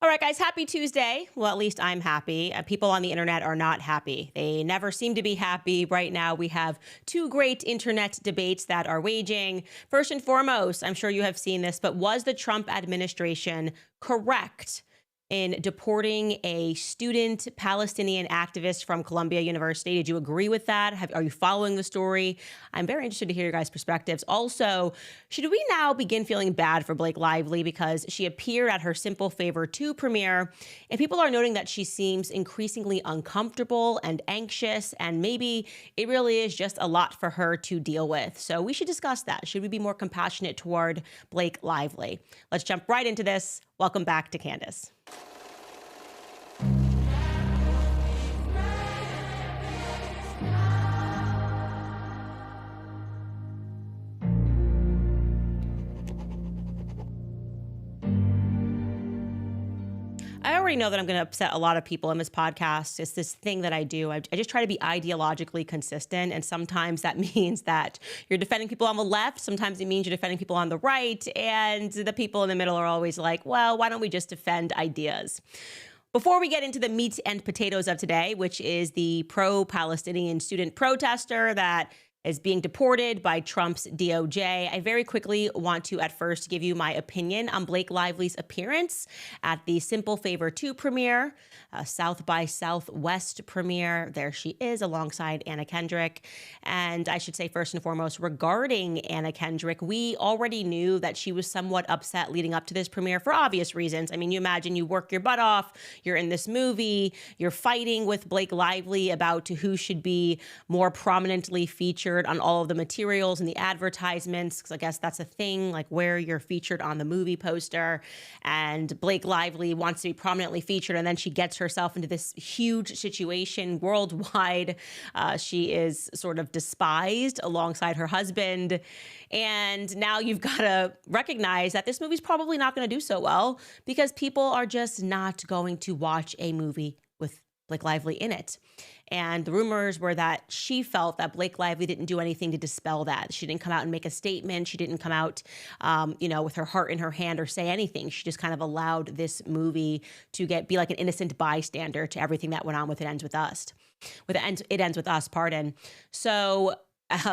All right, guys, happy Tuesday. Well, at least I'm happy. People on the internet are not happy. They never seem to be happy. Right now, we have two great internet debates that are waging. First and foremost, I'm sure you have seen this, but was the Trump administration correct in deporting a student Palestinian activist from Columbia University? Did you agree with that? Are you following the story? I'm very interested to hear your guys' perspectives. Also, should we now begin feeling bad for Blake Lively because she appeared at her Simple Favor 2 premiere, and people are noting that she seems increasingly uncomfortable and anxious, and maybe it really is just a lot for her to deal with. So we should discuss that. Should we be more compassionate toward Blake Lively? Let's jump right into this. Welcome back to Candace. I already know that I'm going to upset a lot of people in this podcast. It's this thing that I do. I just try to be ideologically consistent. And sometimes that means that you're defending people on the left. Sometimes it means you're defending people on the right. And the people in the middle are always like, well, why don't we just defend ideas? Before we get into the meat and potatoes of today, which is the pro-Palestinian student protester that is being deported by Trump's DOJ, I very quickly want to at first give you my opinion on Blake Lively's appearance at the Simple Favor 2 premiere, South by Southwest premiere. There she is alongside Anna Kendrick. And I should say first and foremost, regarding Anna Kendrick, we already knew that she was somewhat upset leading up to this premiere for obvious reasons. I mean, you imagine you work your butt off, you're in this movie, you're fighting with Blake Lively about who should be more prominently featured on all of the materials and the advertisements, because I guess that's a thing, like where you're featured on the movie poster. And Blake Lively wants to be prominently featured, and then she gets herself into this huge situation worldwide. She is sort of despised alongside her husband. And now you've got to recognize that this movie's probably not going to do so well because people are just not going to watch a movie with Blake Lively in it. And the rumors were that she felt that Blake Lively didn't do anything to dispel that. She didn't come out and make a statement. She didn't come out, with her heart in her hand or say anything. She just kind of allowed this movie to be like an innocent bystander to everything that went on with It Ends With Us. It Ends With Us, pardon. So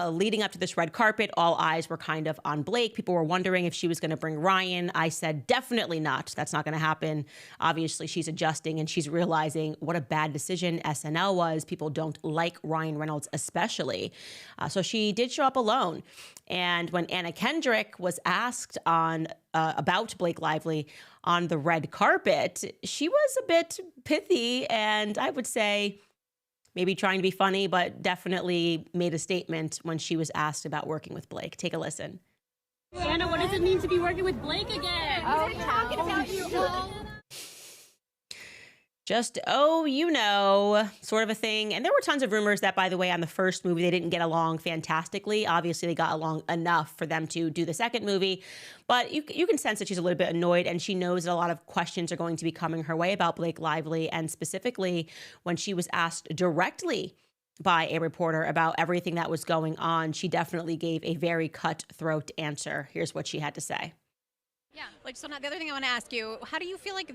leading up to this red carpet, all eyes were kind of on Blake. People were wondering if she was going to bring Ryan. I said, definitely not. That's not going to happen. Obviously, she's adjusting and she's realizing what a bad decision SNL was. People don't like Ryan Reynolds, especially. So she did show up alone. And when Anna Kendrick was asked about Blake Lively on the red carpet, she was a bit pithy, and I would say maybe trying to be funny, but definitely made a statement when she was asked about working with Blake. Take a listen. Anna, what does it mean to be working with Blake again? Oh, talking about you. Just, sort of a thing. And there were tons of rumors that, by the way, on the first movie, they didn't get along fantastically. Obviously, they got along enough for them to do the second movie. But you can sense that she's a little bit annoyed, and she knows that a lot of questions are going to be coming her way about Blake Lively. And specifically, when she was asked directly by a reporter about everything that was going on, she definitely gave a very cutthroat answer. Here's what she had to say. Yeah, so now the other thing I want to ask you, how do you feel like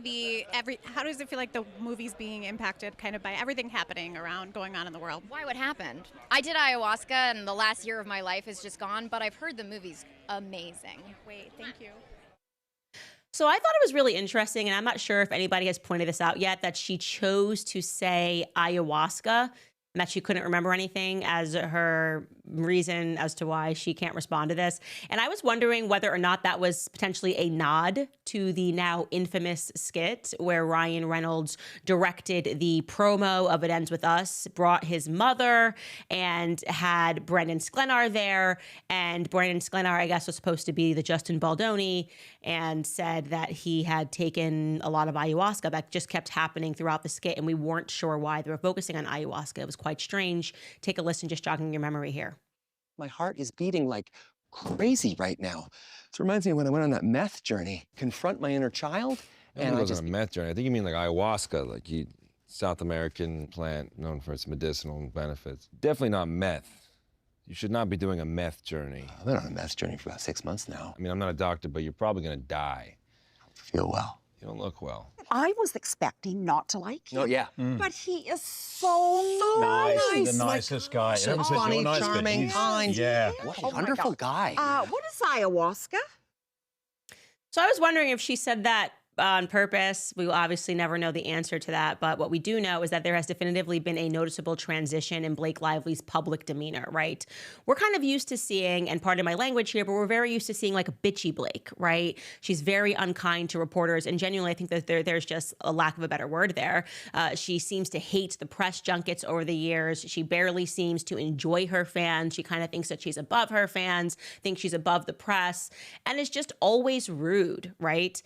how does it feel like the movie's being impacted kind of by everything happening going on in the world? Why, what happened? I did ayahuasca and the last year of my life is just gone, but I've heard the movie's amazing. Wait, thank you. So I thought it was really interesting, and I'm not sure if anybody has pointed this out yet, that she chose to say ayahuasca and that she couldn't remember anything as her reason as to why she can't respond to this. And I was wondering whether or not that was potentially a nod to the now infamous skit where Ryan Reynolds directed the promo of It Ends With Us, brought his mother, and had Brandon Sklenar there. And Brandon Sklenar, I guess, was supposed to be the Justin Baldoni, and said that he had taken a lot of ayahuasca. That just kept happening throughout the skit, and we weren't sure why they were focusing on ayahuasca. It was quite strange. Take a listen, just jogging your memory here. My heart is beating like crazy right now. This reminds me of when I went on that meth journey, confront my inner child. And I wasn't a meth journey. I think you mean like ayahuasca, like South American plant known for its medicinal benefits. Definitely not meth. You should not be doing a meth journey. I've been on a meth journey for about 6 months now. I mean, I'm not a doctor, but you're probably gonna die. I feel well. You don't look well. I was expecting not to like him. Oh, yeah. But he is so Nice, nice. the nicest guy. so Everyone says funny, you're nice, but charming, he's- kind. Yeah. What a Oh my wonderful God. guy. What is ayahuasca? So I was wondering if she said that on purpose. We will obviously never know the answer to that. But what we do know is that there has definitively been a noticeable transition in Blake Lively's public demeanor, right? We're kind of used to seeing, and pardon my language here, but we're very used to seeing like a bitchy Blake, right? She's very unkind to reporters. And genuinely, I think that there's just a lack of a better word there. She seems to hate the press junkets over the years. She barely seems to enjoy her fans. She kind of thinks that she's above her fans, thinks she's above the press, and is just always rude, right?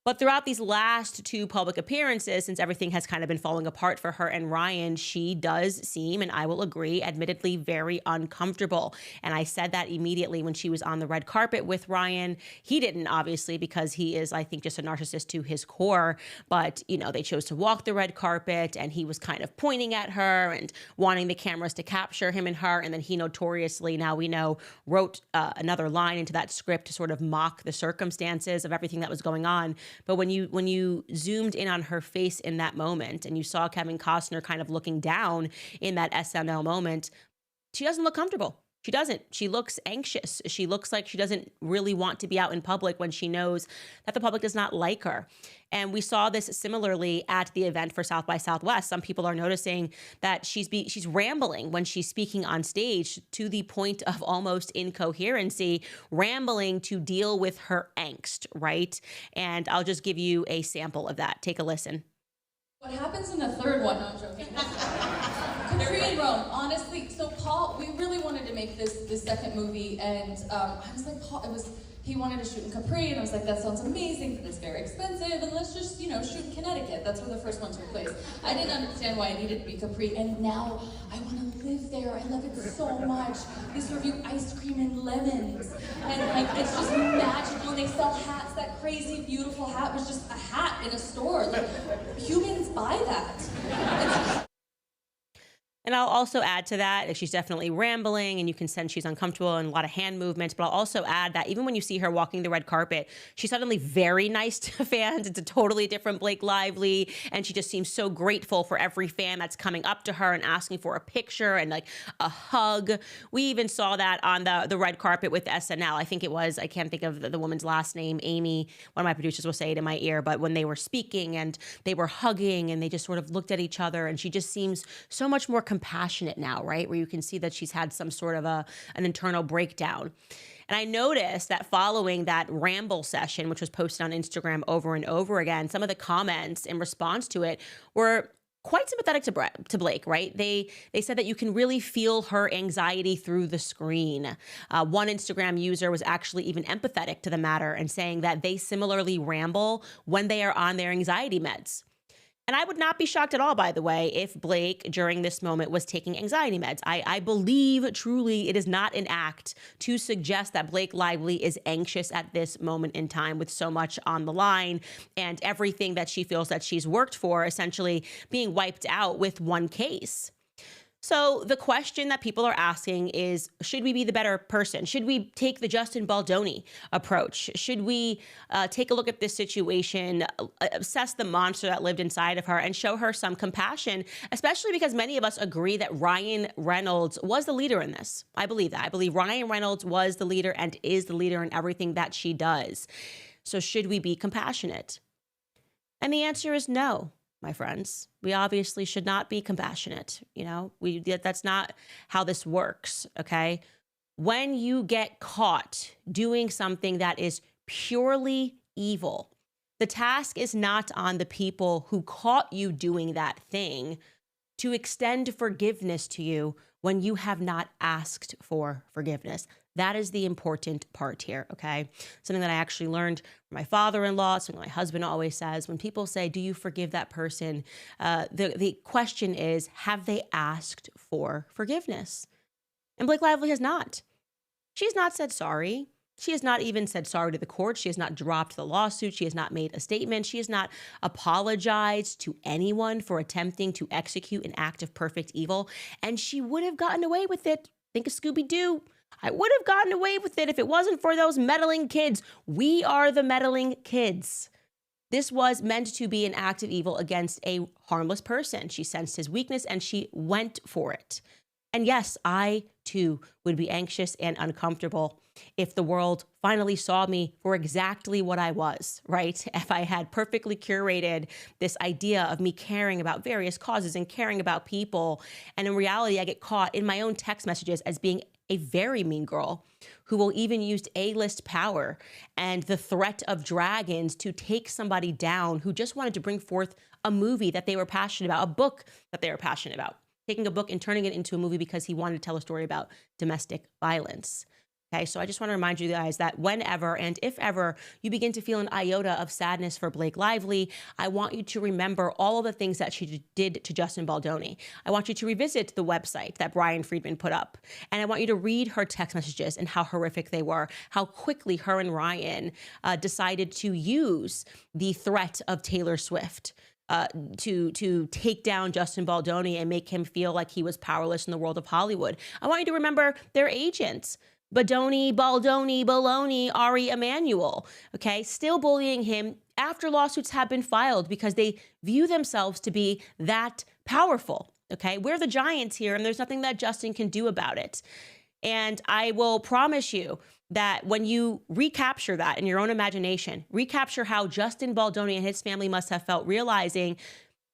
But throughout these last two public appearances, since everything has kind of been falling apart for her and Ryan, she does seem, and I will agree, admittedly very uncomfortable. And I said that immediately when she was on the red carpet with Ryan. He didn't, obviously, because he is, I think, just a narcissist to his core. But, you know, they chose to walk the red carpet, and he was kind of pointing at her and wanting the cameras to capture him and her. And then he notoriously, now we know, wrote another line into that script to sort of mock the circumstances of everything that was going on. But when you zoomed in on her face in that moment and you saw Kevin Costner kind of looking down in that SNL moment, she doesn't look comfortable. She doesn't. She looks anxious. She looks like she doesn't really want to be out in public when she knows that the public does not like her. And we saw this similarly at the event for South by Southwest. Some people are noticing that she's rambling when she's speaking on stage to the point of almost incoherency, rambling to deal with her angst, right? And I'll just give you a sample of that. Take a listen. What happens in the third one? No, I'm joking. Capri and Rome, honestly. So Paul, we really wanted to make this second movie, and I was like, Paul, he wanted to shoot in Capri, and I was like, that sounds amazing, but it's very expensive, and let's just, shoot in Connecticut. That's where the first one took place. I didn't understand why it needed to be Capri, and now I want to live there. I love it so much. They serve you ice cream and lemons, and like it's just magical. They sell hats. That crazy, beautiful hat was just a hat in a store. Like humans buy that. And I'll also add to that, she's definitely rambling and you can sense she's uncomfortable and a lot of hand movements. But I'll also add that even when you see her walking the red carpet, she's suddenly very nice to fans. It's a totally different Blake Lively. And she just seems so grateful for every fan that's coming up to her and asking for a picture and like a hug. We even saw that on the red carpet with SNL. I think it was, I can't think of the woman's last name, Amy. One of my producers will say it in my ear, but when they were speaking and they were hugging and they just sort of looked at each other, and she just seems so much more compassionate now, right? Where you can see that she's had some sort of an internal breakdown. And I noticed that following that ramble session, which was posted on Instagram over and over again, some of the comments in response to it were quite sympathetic to Blake, right? They said that you can really feel her anxiety through the screen. One Instagram user was actually even empathetic to the matter and saying that they similarly ramble when they are on their anxiety meds. And I would not be shocked at all, by the way, if Blake during this moment was taking anxiety meds. I believe truly it is not an act to suggest that Blake Lively is anxious at this moment in time with so much on the line and everything that she feels that she's worked for essentially being wiped out with one case. So the question that people are asking is, should we be the better person? Should we take the Justin Baldoni approach? Should we take a look at this situation, assess the monster that lived inside of her, and show her some compassion, especially because many of us agree that Ryan Reynolds was the leader in this. I believe that. I believe Ryan Reynolds was the leader and is the leader in everything that she does. So should we be compassionate? And the answer is no. My friends, we obviously should not be compassionate. That's not how this works, okay? When you get caught doing something that is purely evil, the task is not on the people who caught you doing that thing to extend forgiveness to you when you have not asked for forgiveness. That is the important part here, okay? Something that I actually learned from my father-in-law, something my husband always says. When people say, do you forgive that person? The question is, have they asked for forgiveness? And Blake Lively has not. She has not said sorry. She has not even said sorry to the court. She has not dropped the lawsuit. She has not made a statement. She has not apologized to anyone for attempting to execute an act of perfect evil. And she would have gotten away with it. Think of Scooby-Doo. I would have gotten away with it if it wasn't for those meddling kids. We are the meddling kids. This was meant to be an act of evil against a harmless person. She sensed his weakness and she went for it. And yes, I too would be anxious and uncomfortable if the world finally saw me for exactly what I was, right? If I had perfectly curated this idea of me caring about various causes and caring about people, and in reality, I get caught in my own text messages as being a very mean girl who will even use A-list power and the threat of dragons to take somebody down who just wanted to bring forth a movie that they were passionate about, a book that they were passionate about, taking a book and turning it into a movie because he wanted to tell a story about domestic violence. Okay, so I just want to remind you guys that whenever and if ever you begin to feel an iota of sadness for Blake Lively, I want you to remember all of the things that she did to Justin Baldoni. I want you to revisit the website that Brian Friedman put up. And I want you to read her text messages and how horrific they were, how quickly her and Ryan decided to use the threat of Taylor Swift to take down Justin Baldoni and make him feel like he was powerless in the world of Hollywood. I want you to remember their agents. Baldoni, Baloney, Ari Emanuel, okay, still bullying him after lawsuits have been filed because they view themselves to be that powerful, okay? We're the giants here, and there's nothing that Justin can do about it. And I will promise you that when you recapture that in your own imagination, recapture how Justin Baldoni and his family must have felt realizing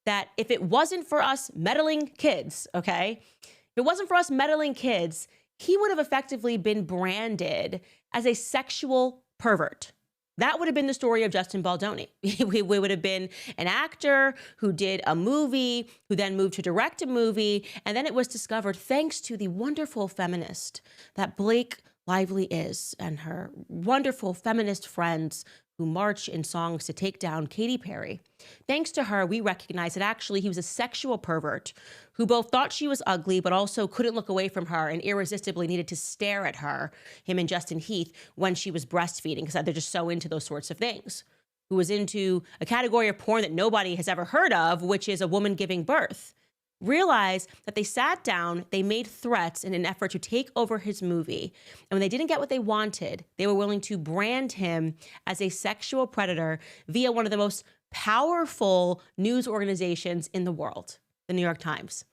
that if it wasn't for us meddling kids, okay, if it wasn't for us meddling kids, he would have effectively been branded as a sexual pervert. That would have been the story of Justin Baldoni. We would have been an actor who did a movie, who then moved to direct a movie, and then it was discovered, thanks to the wonderful feminist that Blake Lively is and her wonderful feminist friends who march in songs to take down Katy Perry. Thanks to her, we recognize that actually he was a sexual pervert who both thought she was ugly, but also couldn't look away from her and irresistibly needed to stare at her, him and Justin Heath, when she was breastfeeding, because they're just so into those sorts of things. Who was into a category of porn that nobody has ever heard of, which is a woman giving birth. Realize that they sat down, they made threats in an effort to take over his movie. And when they didn't get what they wanted, they were willing to brand him as a sexual predator via one of the most powerful news organizations in the world, the New York Times.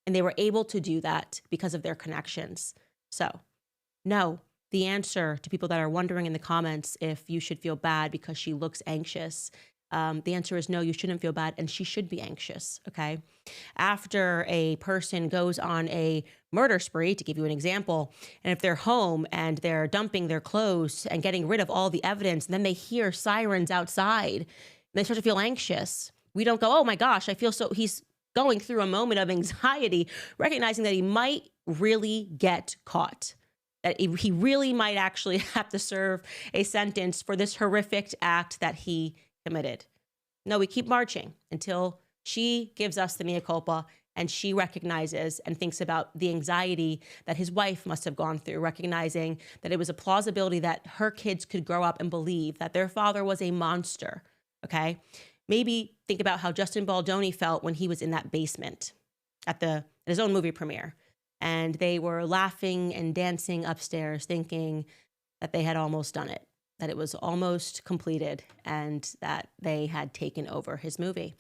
And they were able to do that because of their connections. So, no, the answer to people that are wondering in the comments if you should feel bad because she looks anxious, the answer is no, you shouldn't feel bad, and she should be anxious, okay? After a person goes on a murder spree, to give you an example, and if they're home and they're dumping their clothes and getting rid of all the evidence, and then they hear sirens outside, and they start to feel anxious. We don't go, oh my gosh, I feel so, he's going through a moment of anxiety, recognizing that he might really get caught, that he really might actually have to serve a sentence for this horrific act that he committed. No, we keep marching until she gives us the mea culpa and she recognizes and thinks about the anxiety that his wife must have gone through, recognizing that it was a plausibility that her kids could grow up and believe that their father was a monster, okay? Maybe think about how Justin Baldoni felt when he was in that basement at his own movie premiere, and they were laughing and dancing upstairs thinking that they had almost done it, that it was almost completed, and that they had taken over his movie.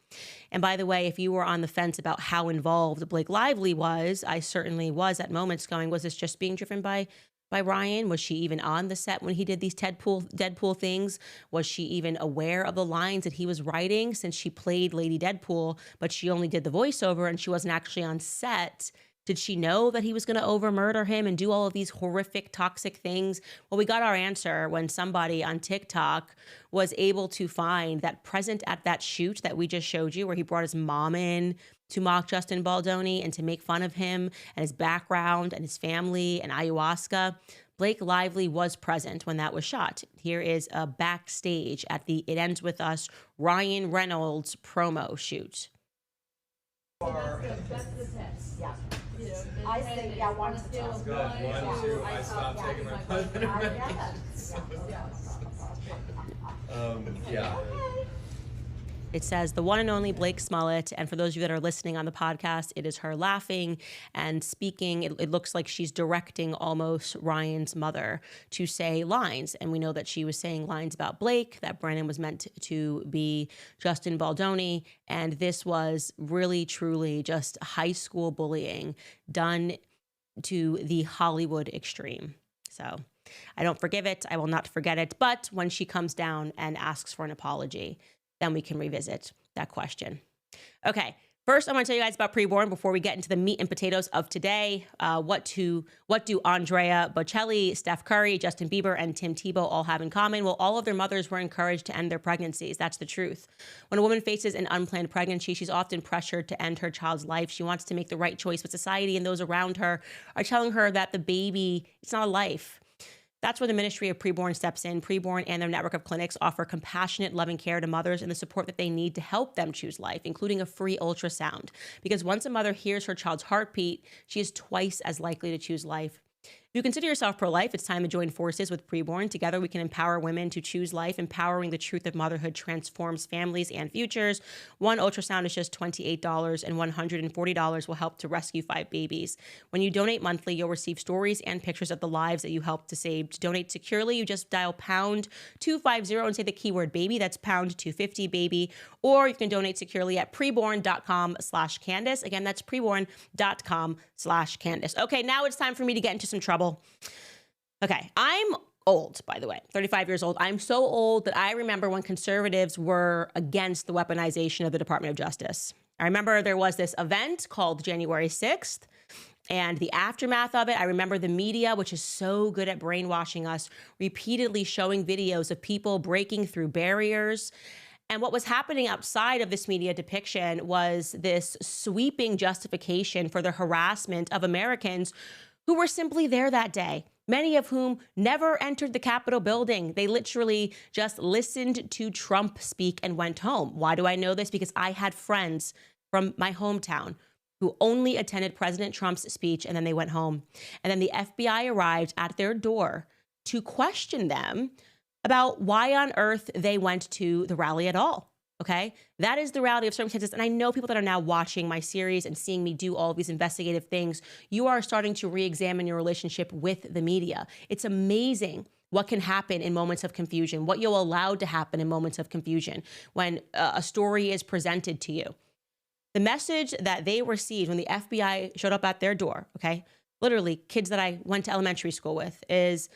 And by the way, if you were on the fence about how involved Blake Lively was, I certainly was at moments going, was this just being driven by Ryan? Was she even on the set when he did these Deadpool things? Was she even aware of the lines that he was writing, since she played Lady Deadpool, but she only did the voiceover and she wasn't actually on set? Did she know that he was going to over-murder him and do all of these horrific, toxic things? Well, we got our answer when somebody on TikTok was able to find that present at that shoot that we just showed you, where he brought his mom in to mock Justin Baldoni and to make fun of him and his background and his family and ayahuasca. Blake Lively was present when that was shot. Here is a backstage at the It Ends With Us Ryan Reynolds promo shoot. I say, yeah, one to two. Good. 1, 2. I stopped taking my husband. Yeah. It says the one and only Blake Smollett. And for those of you that are listening on the podcast, it is her laughing and speaking. It looks like she's directing almost Ryan's mother to say lines. And we know that she was saying lines about Blake, that Brandon was meant to be Justin Baldoni. And this was really, truly just high school bullying done to the Hollywood extreme. So I don't forgive it. I will not forget it. But when she comes down and asks for an apology, then we can revisit that question. Okay. First, I want to tell you guys about PreBorn before we get into the meat and potatoes of today. What do Andrea Bocelli, Steph Curry, Justin Bieber, and Tim Tebow all have in common? Well, all of their mothers were encouraged to end their pregnancies. That's the truth. When a woman faces an unplanned pregnancy, she's often pressured to end her child's life. She wants to make the right choice, but society and those around her are telling her that the baby, it's not a life. That's where the Ministry of PreBorn steps in. PreBorn and their network of clinics offer compassionate, loving care to mothers and the support that they need to help them choose life, including a free ultrasound. Because once a mother hears her child's heartbeat, she is twice as likely to choose life. If you consider yourself pro-life, it's time to join forces with PreBorn. Together, we can empower women to choose life. Empowering the truth of motherhood transforms families and futures. One ultrasound is just $28, and $140 will help to rescue 5 babies. When you donate monthly, you'll receive stories and pictures of the lives that you helped to save. To donate securely, you just dial pound 250 and say the keyword baby. That's pound 250 baby. Or you can donate securely at preborn.com/Candace. Again, that's preborn.com/Candace. Okay, now it's time for me to get into some trouble. Okay, I'm old, by the way, 35 years old. I'm so old that I remember when conservatives were against the weaponization of the Department of Justice. I remember there was this event called January 6th and the aftermath of it. I remember the media, which is so good at brainwashing us, repeatedly showing videos of people breaking through barriers. And what was happening outside of this media depiction was this sweeping justification for the harassment of Americans who were simply there that day, many of whom never entered the Capitol building. They literally just listened to Trump speak and went home. Why do I know this? Because I had friends from my hometown who only attended President Trump's speech and then they went home. And then the FBI arrived at their door to question them about why on earth they went to the rally at all. Okay, that is the reality of circumstances. And I know people that are now watching my series and seeing me do all of these investigative things, you are starting to re-examine your relationship with the media. It's amazing what can happen in moments of confusion, what you'll allow to happen in moments of confusion when a story is presented to you. The message that they received when the FBI showed up at their door, okay, literally kids that I went to elementary school with, is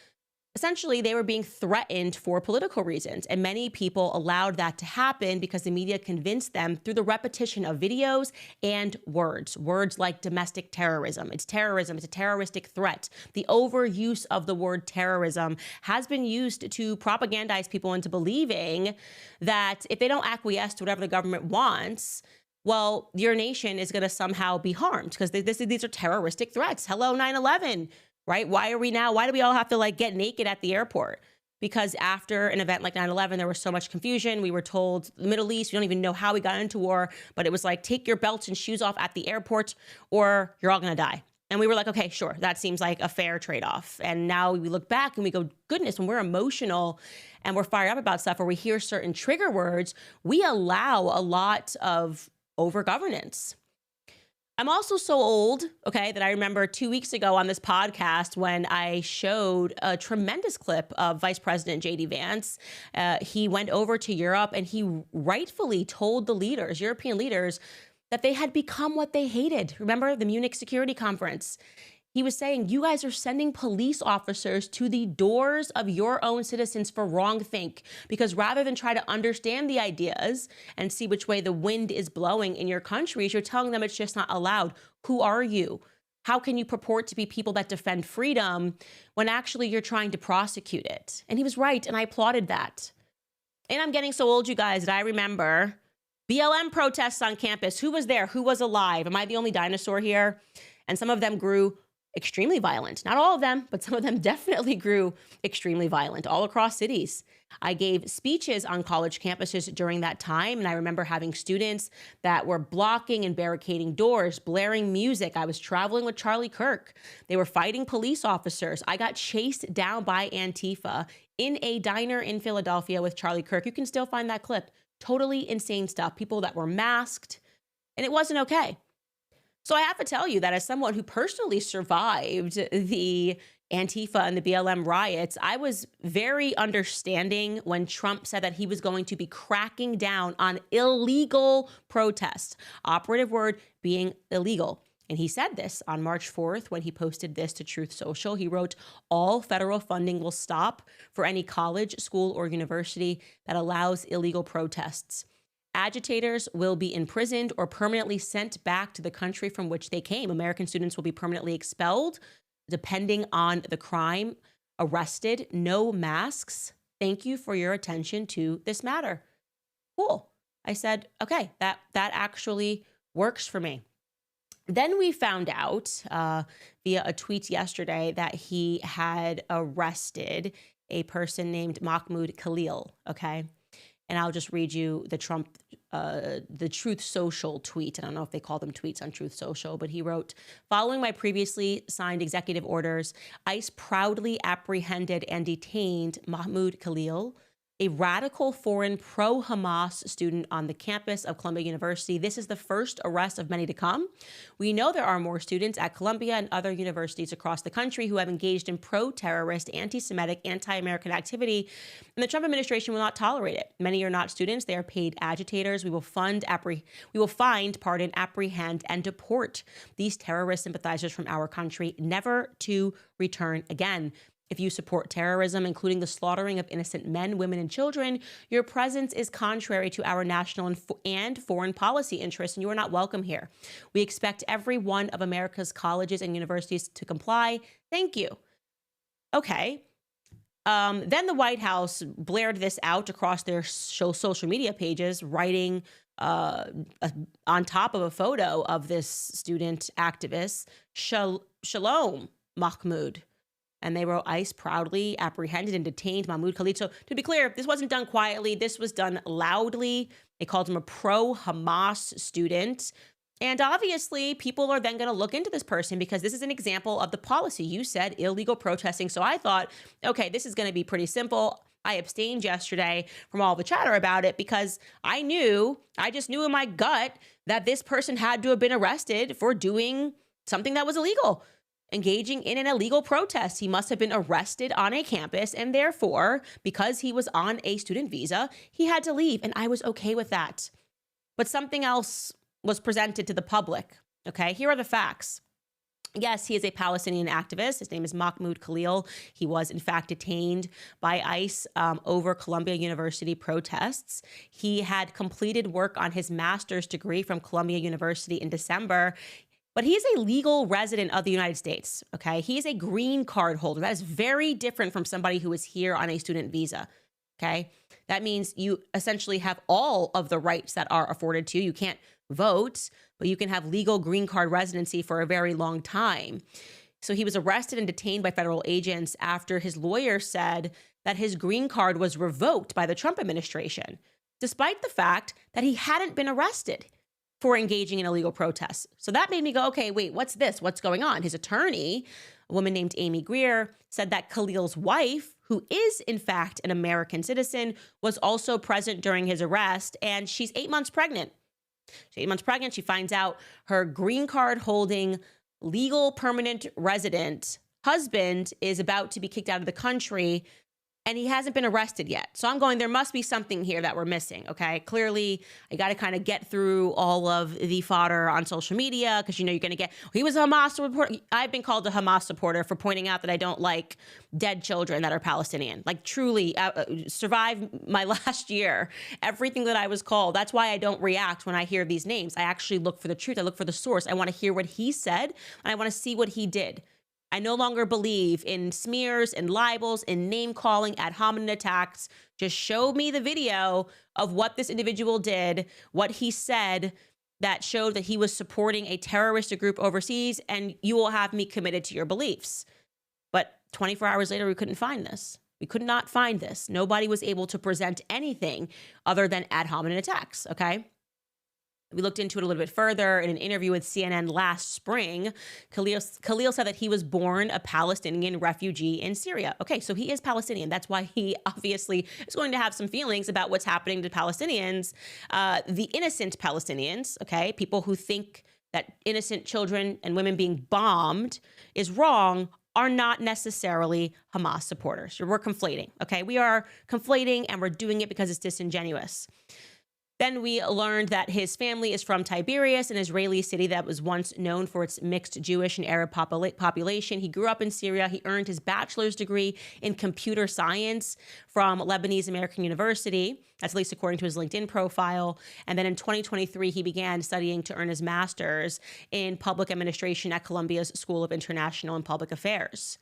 essentially, they were being threatened for political reasons, and many people allowed that to happen because the media convinced them through the repetition of videos and words like domestic terrorism. It's terrorism. It's a terroristic threat. The overuse of the word terrorism has been used to propagandize people into believing that if they don't acquiesce to whatever the government wants, well, your nation is going to somehow be harmed because these are terroristic threats. Hello, 9/11. Right? Why do we all have to get naked at the airport? Because after an event like 9/11, there was so much confusion. We were told the Middle East, we don't even know how we got into war, but it was like, take your belts and shoes off at the airport or you're all going to die. And we were like, okay, sure. That seems like a fair trade-off. And now we look back and we go, goodness, when we're emotional and we're fired up about stuff or we hear certain trigger words, we allow a lot of over-governance. I'm also so old, okay, that I remember 2 weeks ago on this podcast when I showed a tremendous clip of Vice President J.D. Vance. He went over to Europe and he rightfully told the leaders, European leaders, that they had become what they hated. Remember the Munich Security Conference? He was saying, you guys are sending police officers to the doors of your own citizens for wrongthink, because rather than try to understand the ideas and see which way the wind is blowing in your countries, you're telling them it's just not allowed. Who are you? How can you purport to be people that defend freedom when actually you're trying to prosecute it? And he was right, and I applauded that. And I'm getting so old, you guys, that I remember BLM protests on campus. Who was there? Who was alive? Am I the only dinosaur here? And some of them grew extremely violent. Not all of them, but some of them definitely grew extremely violent all across cities. I gave speeches on college campuses during that time, and I remember having students that were blocking and barricading doors, blaring music. I was traveling with Charlie Kirk. They were fighting police officers. I got chased down by Antifa in a diner in Philadelphia with Charlie Kirk. You can still find that clip. Totally insane stuff. People that were masked, and it wasn't okay. So I have to tell you that as someone who personally survived the Antifa and the BLM riots, I was very understanding when Trump said that he was going to be cracking down on illegal protests. Operative word being illegal. And he said this on March 4th when he posted this to Truth Social. He wrote, "All federal funding will stop for any college, school, or university that allows illegal protests. Agitators will be imprisoned or permanently sent back to the country from which they came. American students will be permanently expelled, depending on the crime, arrested, no masks. Thank you for your attention to this matter." Cool. I said, okay, that actually works for me. Then we found out via a tweet yesterday that he had arrested a person named Mahmoud Khalil, okay? And I'll just read you the Truth Social tweet. I don't know if they call them tweets on Truth Social, but he wrote, "Following my previously signed executive orders, ICE proudly apprehended and detained Mahmoud Khalil, a radical foreign pro-Hamas student on the campus of Columbia University. This is the first arrest of many to come. We know there are more students at Columbia and other universities across the country who have engaged in pro-terrorist, anti-Semitic, anti-American activity, and the Trump administration will not tolerate it. Many are not students. They are paid agitators. We will find, apprehend, and deport these terrorist sympathizers from our country, never to return again. If you support terrorism, including the slaughtering of innocent men, women, and children, your presence is contrary to our national and foreign policy interests, and you are not welcome here. We expect every one of America's colleges and universities to comply. Thank you." Okay. Then the White House blared this out across their social media pages, writing on top of a photo of this student activist, Shalom Mahmoud. And they wrote, "ICE proudly apprehended and detained Mahmoud Khalid." So to be clear, this wasn't done quietly. This was done loudly. They called him a pro-Hamas student. And obviously, people are then going to look into this person because this is an example of the policy. You said illegal protesting. So I thought, okay, this is going to be pretty simple. I abstained yesterday from all the chatter about it because I just knew in my gut that this person had to have been arrested for doing something that was illegal. Engaging in an illegal protest. He must have been arrested on a campus, and therefore, because he was on a student visa, he had to leave, and I was okay with that. But something else was presented to the public, okay? Here are the facts. Yes, he is a Palestinian activist. His name is Mahmoud Khalil. He was, in fact, detained by ICE over Columbia University protests. He had completed work on his master's degree from Columbia University in December. But he's a legal resident of the United States, okay? He's a green card holder. That is very different from somebody who is here on a student visa, okay? That means you essentially have all of the rights that are afforded to you. You can't vote, but you can have legal green card residency for a very long time. So he was arrested and detained by federal agents after his lawyer said that his green card was revoked by the Trump administration, despite the fact that he hadn't been arrested for engaging in illegal protests. So that made me go, okay, wait, what's this? What's going on? His attorney, a woman named Amy Greer, said that Khalil's wife, who is in fact an American citizen, was also present during his arrest, and she's 8 months pregnant. She's 8 months pregnant. She finds out her green card holding legal permanent resident husband is about to be kicked out of the country, and he hasn't been arrested yet. So I'm going, there must be something here that we're missing, okay? Clearly, I got to kind of get through all of the fodder on social media because, you're going to get, he was a Hamas supporter. I've been called a Hamas supporter for pointing out that I don't like dead children that are Palestinian. Like, truly, survived my last year, everything that I was called. That's why I don't react when I hear these names. I actually look for the truth. I look for the source. I want to hear what he said, and I want to see what he did. I no longer believe in smears and libels and name calling, ad hominem attacks. Just show me the video of what this individual did, what he said that showed that he was supporting a terrorist group overseas, and you will have me committed to your beliefs. But 24 hours later, we couldn't find this. We could not find this. Nobody was able to present anything other than ad hominem attacks, okay? We looked into it a little bit further. In an interview with CNN last spring, Khalil said that he was born a Palestinian refugee in Syria. Okay, so he is Palestinian. That's why he obviously is going to have some feelings about what's happening to Palestinians, the innocent Palestinians, okay, people who think that innocent children and women being bombed is wrong, are not necessarily Hamas supporters. We're conflating, okay? We are conflating, and we're doing it because it's disingenuous. Then we learned that his family is from Tiberias, an Israeli city that was once known for its mixed Jewish and Arab population. He grew up in Syria. He earned his bachelor's degree in computer science from Lebanese American University. That's at least according to his LinkedIn profile. And then in 2023, he began studying to earn his master's in public administration at Columbia's School of International and Public Affairs.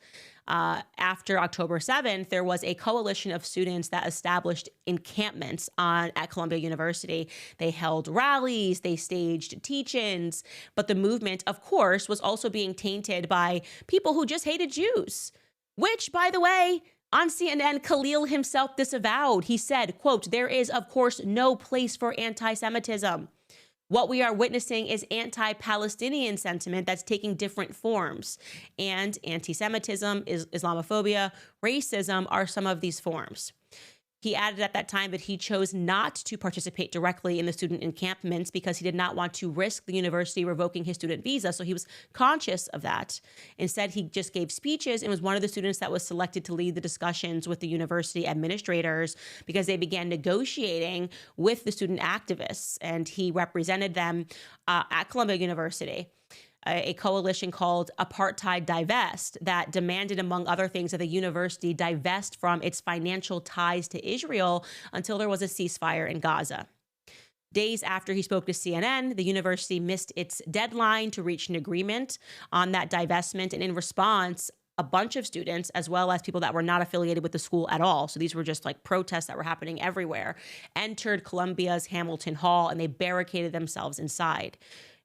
After October 7th, there was a coalition of students that established encampments at Columbia University. They held rallies, they staged teach-ins, but the movement, of course, was also being tainted by people who just hated Jews, which, by the way, on CNN, Khalil himself disavowed. He said, quote, "There is, of course, no place for anti-Semitism. What we are witnessing is anti-Palestinian sentiment that's taking different forms. And anti-Semitism, Islamophobia, racism are some of these forms." He added at that time that he chose not to participate directly in the student encampments because he did not want to risk the university revoking his student visa. So he was conscious of that. Instead, he just gave speeches and was one of the students that was selected to lead the discussions with the university administrators because they began negotiating with the student activists, and he represented them at Columbia University. A coalition called Apartheid Divest that demanded, among other things, that the university divest from its financial ties to Israel until there was a ceasefire in Gaza. Days after he spoke to CNN, the university missed its deadline to reach an agreement on that divestment. And in response, a bunch of students, as well as people that were not affiliated with the school at all, so these were just like protests that were happening everywhere, entered Columbia's Hamilton Hall and they barricaded themselves inside.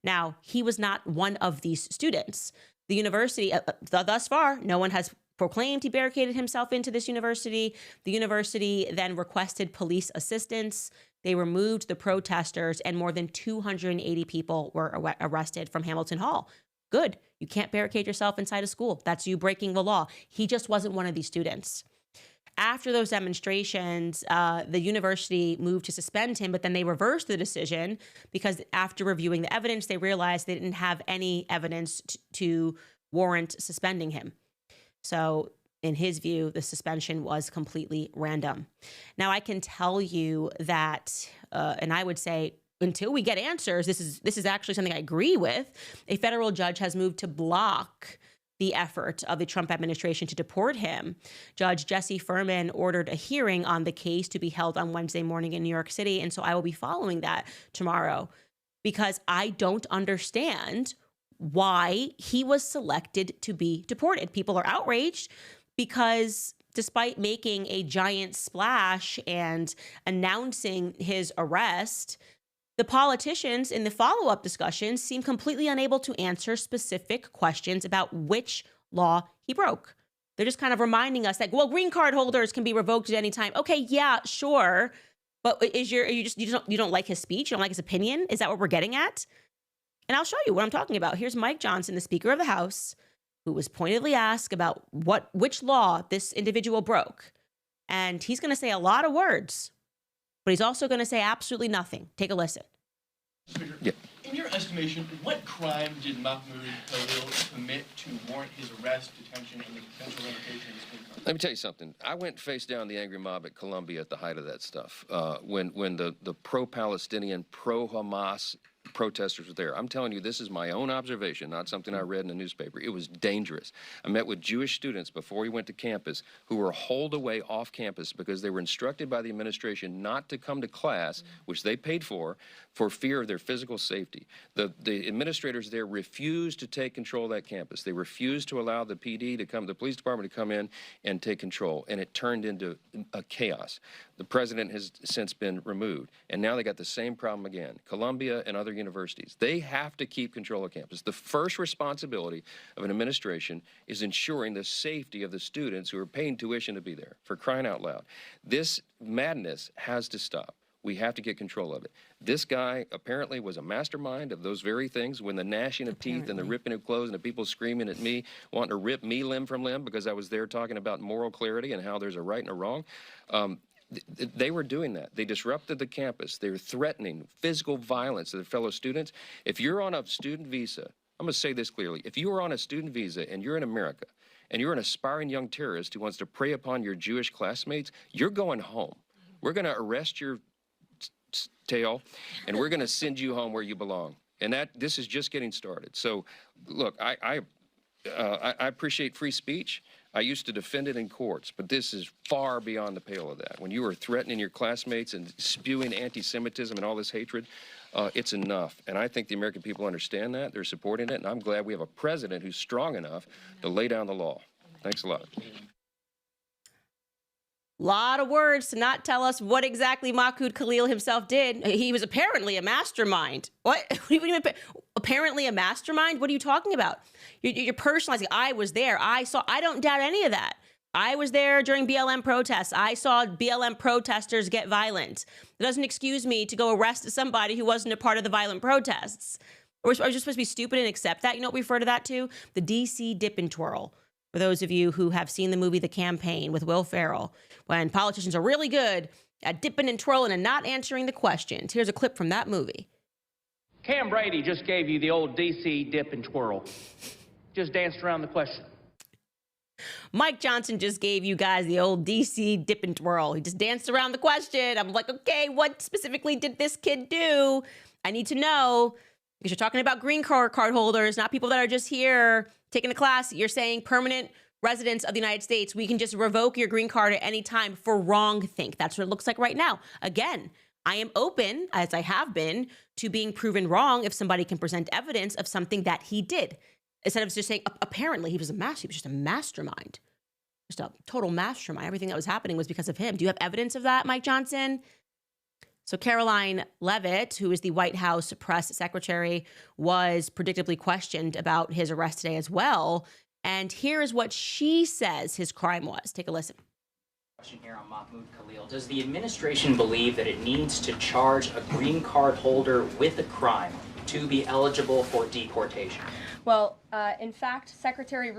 Now, he was not one of these students. The university, thus far, no one has proclaimed he barricaded himself into this university. The university then requested police assistance. They removed the protesters, and more than 280 people were arrested from Hamilton Hall. Good. You can't barricade yourself inside a school. That's you breaking the law. He just wasn't one of these students. After those demonstrations, the university moved to suspend him, but then they reversed the decision because after reviewing the evidence, they realized they didn't have any evidence to warrant suspending him. So in his view, the suspension was completely random. Now, I can tell you that, and I would say, until we get answers, this is actually something I agree with. A federal judge has moved to block the effort of the Trump administration to deport him. Judge Jesse Furman ordered a hearing on the case to be held on Wednesday morning in New York City. And so I will be following that tomorrow because I don't understand why he was selected to be deported. People are outraged because despite making a giant splash and announcing his arrest, the politicians in the follow-up discussions seem completely unable to answer specific questions about which law he broke. They're just kind of reminding us that, well, green card holders can be revoked at any time. Okay, yeah, sure. But you don't like his speech? You don't like his opinion? Is that what we're getting at? And I'll show you what I'm talking about. Here's Mike Johnson, the Speaker of the House, who was pointedly asked about which law this individual broke. And he's going to say a lot of words, but he's also going to say absolutely nothing. Take a listen. Speaker, in your estimation, what crime did Mahmoud Khalil commit to warrant his arrest, detention, and the potential revocation of his green card? Let me tell you something. I went face down the angry mob at Columbia at the height of that stuff. When the pro-Palestinian, pro-Hamas protesters were there. I'm telling you, this is my own observation, not something I read in the newspaper. It was dangerous. I met with Jewish students before we went to campus who were hauled away off campus because they were instructed by the administration not to come to class, which they paid for fear of their physical safety. The administrators there refused to take control of that campus. They refused to allow the PD to come, the police department to come in and take control, and it turned into a chaos. The president has since been removed, and now they got the same problem again. Columbia and other universities, they have to keep control of campus. The first responsibility of an administration is ensuring the safety of the students who are paying tuition to be there, for crying out loud. This madness has to stop. We have to get control of it. This guy apparently was a mastermind of those very things, when the gnashing of teeth and the ripping of clothes and the people screaming at me, wanting to rip me limb from limb because I was there talking about moral clarity and how there's a right and a wrong. They were doing that. They disrupted the campus. They were threatening physical violence to their fellow students. If you're on a student visa, I'm going to say this clearly. If you are on a student visa and you're in America and you're an aspiring young terrorist who wants to prey upon your Jewish classmates, you're going home. We're going to arrest your tail, and we're going to send you home where you belong. And this is just getting started. So, look, I appreciate free speech. I used to defend it in courts, but this is far beyond the pale of that. When you are threatening your classmates and spewing anti-Semitism and all this hatred, it's enough. And I think the American people understand that. They're supporting it, and I'm glad we have a president who's strong enough to lay down the law. Thanks a lot. Lot of words to not tell us what exactly Mahmoud Khalil himself did. He was apparently a mastermind. What? Apparently a mastermind? What are you talking about? You're personalizing. I was there. I saw. I don't doubt any of that. I was there during BLM protests. I saw BLM protesters get violent. It doesn't excuse me to go arrest somebody who wasn't a part of the violent protests. Are we just supposed to be stupid and accept that? You know what we refer to that to? The DC dip and twirl. For those of you who have seen the movie The Campaign with Will Ferrell, when politicians are really good at dipping and twirling and not answering the questions. Here's a clip from that movie. Cam Brady just gave you the old DC dip and twirl. Just danced around the question. Mike Johnson just gave you guys the old DC dip and twirl. He just danced around the question. I'm like, okay, what specifically did this kid do? I need to know, because you're talking about green card holders, not people that are just here taking a class. You're saying permanent residents of the United States, we can just revoke your green card at any time for wrongthink. That's what it looks like right now. Again, I am open, as I have been, to being proven wrong if somebody can present evidence of something that he did. Instead of just saying, apparently he was just a mastermind. Just a total mastermind. Everything that was happening was because of him. Do you have evidence of that, Mike Johnson? So Caroline Leavitt, who is the White House press secretary, was predictably questioned about his arrest today as well. And here is what she says his crime was. Take a listen. Question here on Mahmoud Khalil. Does the administration believe that it needs to charge a green card holder with a crime to be eligible for deportation? Well, in fact, Secretary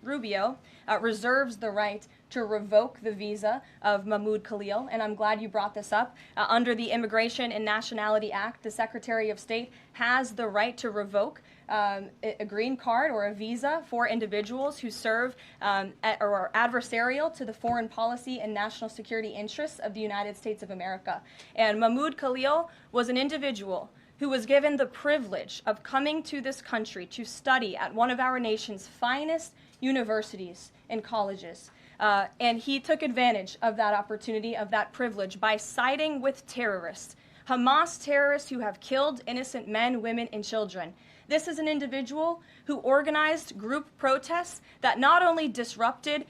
Rubio reserves the right to revoke the visa of Mahmoud Khalil, and I'm glad you brought this up. Under the Immigration and Nationality Act, the Secretary of State has the right to revoke a green card or a visa for individuals who serve or are adversarial to the foreign policy and national security interests of the United States of America. And Mahmoud Khalil was an individual who was given the privilege of coming to this country to study at one of our nation's finest universities and colleges. And he took advantage of that opportunity, of that privilege, by siding with terrorists, Hamas terrorists who have killed innocent men, women, and children. This is an individual who organized group protests that not only disrupted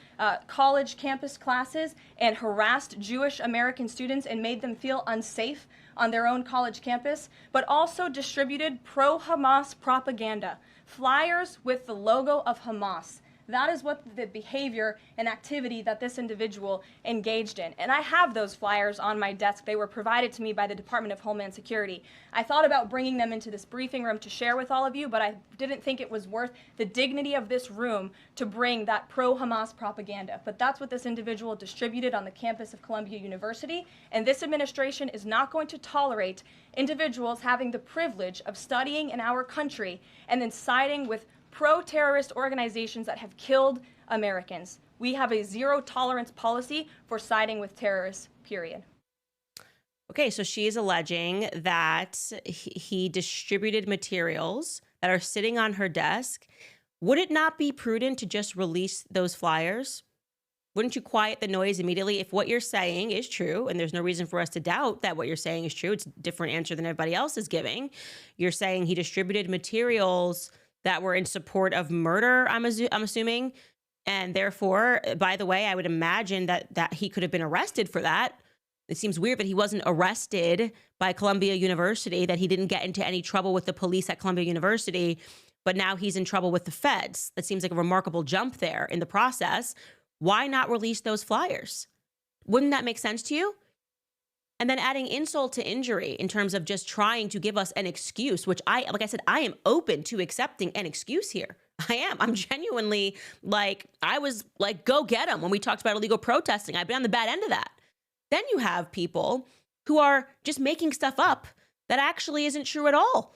college campus classes and harassed Jewish American students and made them feel unsafe on their own college campus, but also distributed pro-Hamas propaganda, flyers with the logo of Hamas. That is what the behavior and activity that this individual engaged in. And I have those flyers on my desk. They were provided to me by the Department of Homeland Security. I thought about bringing them into this briefing room to share with all of you, but I didn't think it was worth the dignity of this room to bring that pro-Hamas propaganda. But that's what this individual distributed on the campus of Columbia University. And this administration is not going to tolerate individuals having the privilege of studying in our country and then siding with pro-terrorist organizations that have killed Americans. We have a zero tolerance policy for siding with terrorists, period. Okay, so she is alleging that he distributed materials that are sitting on her desk. Would it not be prudent to just release those flyers? Wouldn't you quiet the noise immediately if what you're saying is true? And there's no reason for us to doubt that what you're saying is true. It's a different answer than everybody else is giving. You're saying he distributed materials that were in support of murder, I'm assuming. And therefore, by the way, I would imagine that he could have been arrested for that. It seems weird that he wasn't arrested by Columbia University, that he didn't get into any trouble with the police at Columbia University, but now he's in trouble with the feds. That seems like a remarkable jump there in the process. Why not release those flyers? Wouldn't that make sense to you? And then adding insult to injury in terms of just trying to give us an excuse, which like I said, I am open to accepting an excuse here. I am. I'm genuinely I was like, go get them when we talked about illegal protesting. I've been on the bad end of that. Then you have people who are just making stuff up that actually isn't true at all.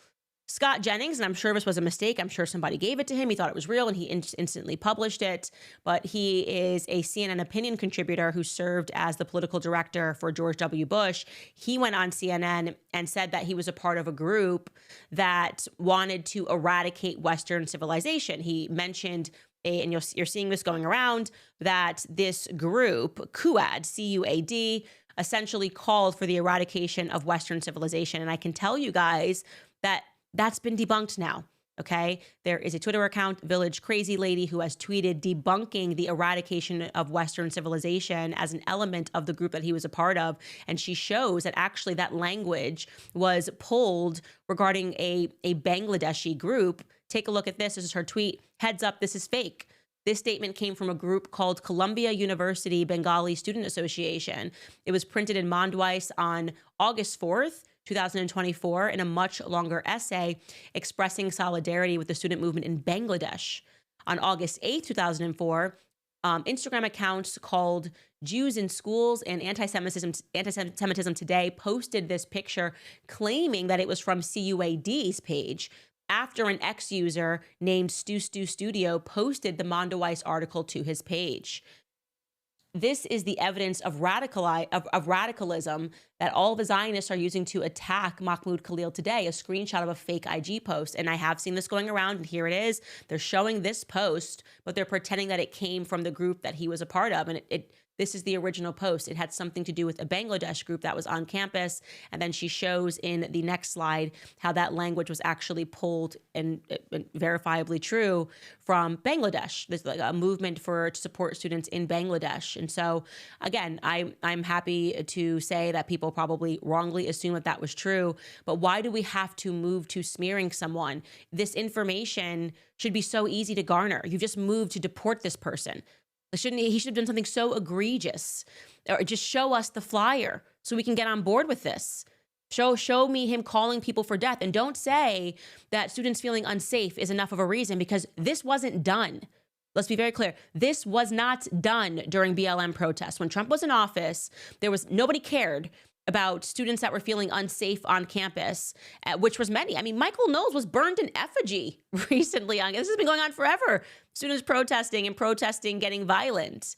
Scott Jennings, and I'm sure this was a mistake. I'm sure somebody gave it to him. He thought it was real and he instantly published it. But he is a CNN opinion contributor who served as the political director for George W. Bush. He went on CNN and said that he was a part of a group that wanted to eradicate Western civilization. He mentioned and you're seeing this going around, that this group, CUAD, C-U-A-D, essentially called for the eradication of Western civilization. And I can tell you guys that that's been debunked now, okay? There is a Twitter account, Village Crazy Lady, who has tweeted debunking the eradication of Western civilization as an element of the group that he was a part of. And she shows that actually that language was pulled regarding a Bangladeshi group. Take a look at this. This is her tweet. Heads up, this is fake. This statement came from a group called Columbia University Bengali Student Association. It was printed in Mondweiss on August 4th, 2024, in a much longer essay expressing solidarity with the student movement in Bangladesh. On August 8th, 2004, Instagram accounts called Jews in Schools and Anti-Semitism Today posted this picture claiming that it was from CUAD's page after an ex-user named Stu Studio posted the Mondweiss article to his page. This is the evidence of radicalism that all the Zionists are using to attack Mahmoud Khalil today, a screenshot of a fake IG post. And I have seen this going around, and here it is. They're showing this post, but they're pretending that it came from the group that he was a part of. And this is the original post. It had something to do with a Bangladesh group that was on campus. And then she shows in the next slide how that language was actually pulled and verifiably true from Bangladesh. There's like a movement to support students in Bangladesh. And so, again, I'm happy to say that people probably wrongly assume that was true. But why do we have to move to smearing someone? This information should be so easy to garner. You've just moved to deport this person. He should have done something so egregious, or just show us the flyer so we can get on board with this. Show me him calling people for death. And don't say that students feeling unsafe is enough of a reason, because this wasn't done. Let's be very clear. This was not done during BLM protests. When Trump was in office, nobody cared about students that were feeling unsafe on campus, which was many. I mean, Michael Knowles was burned in effigy recently. This has been going on forever. Students protesting, getting violent.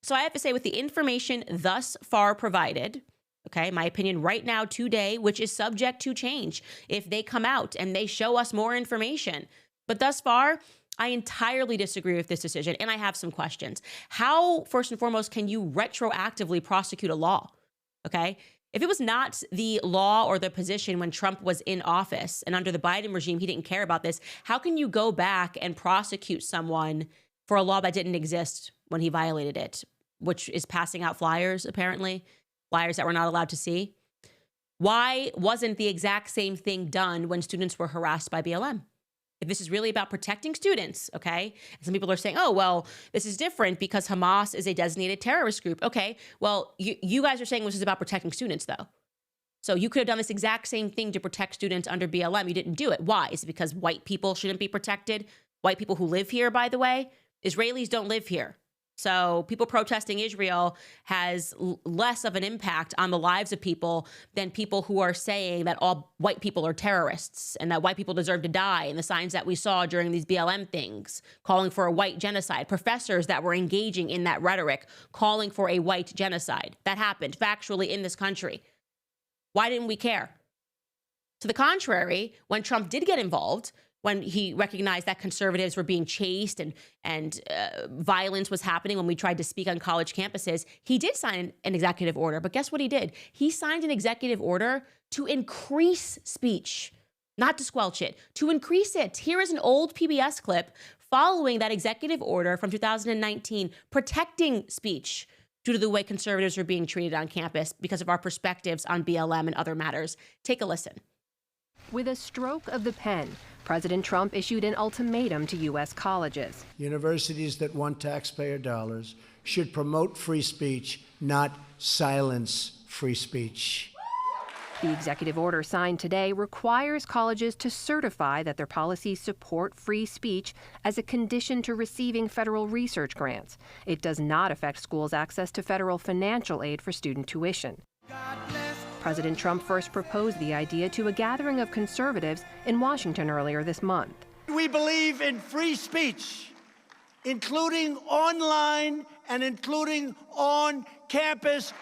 So I have to say, with the information thus far provided, okay, my opinion right now, today, which is subject to change if they come out and they show us more information. But thus far, I entirely disagree with this decision, and I have some questions. How, first and foremost, can you retroactively prosecute a law? Okay, if it was not the law or the position when Trump was in office, and under the Biden regime, he didn't care about this, how can you go back and prosecute someone for a law that didn't exist when he violated it, which is passing out flyers, apparently, flyers that we're not allowed to see? Why wasn't the exact same thing done when students were harassed by BLM? If this is really about protecting students, okay? And some people are saying, oh, well, this is different because Hamas is a designated terrorist group. Okay, well, you guys are saying this is about protecting students, though. So you could have done this exact same thing to protect students under BLM. You didn't do it. Why? Is it because white people shouldn't be protected? White people who live here, by the way? Israelis don't live here. So people protesting Israel has less of an impact on the lives of people than people who are saying that all white people are terrorists and that white people deserve to die, and the signs that we saw during these BLM things, calling for a white genocide, professors that were engaging in that rhetoric, calling for a white genocide. That happened factually in this country. Why didn't we care? To the contrary, when Trump did get involved, when he recognized that conservatives were being chased and violence was happening when we tried to speak on college campuses, he did sign an executive order. But guess what he did? He signed an executive order to increase speech, not to squelch it, to increase it. Here is an old PBS clip following that executive order from 2019, protecting speech due to the way conservatives are being treated on campus because of our perspectives on BLM and other matters. Take a listen. With a stroke of the pen, President Trump issued an ultimatum to U.S. colleges. Universities that want taxpayer dollars should promote free speech, not silence free speech. The executive order signed today requires colleges to certify that their policies support free speech as a condition to receiving federal research grants. It does not affect schools' access to federal financial aid for student tuition. President Trump first proposed the idea to a gathering of conservatives in Washington earlier this month. We believe in free speech, including online and including on campus.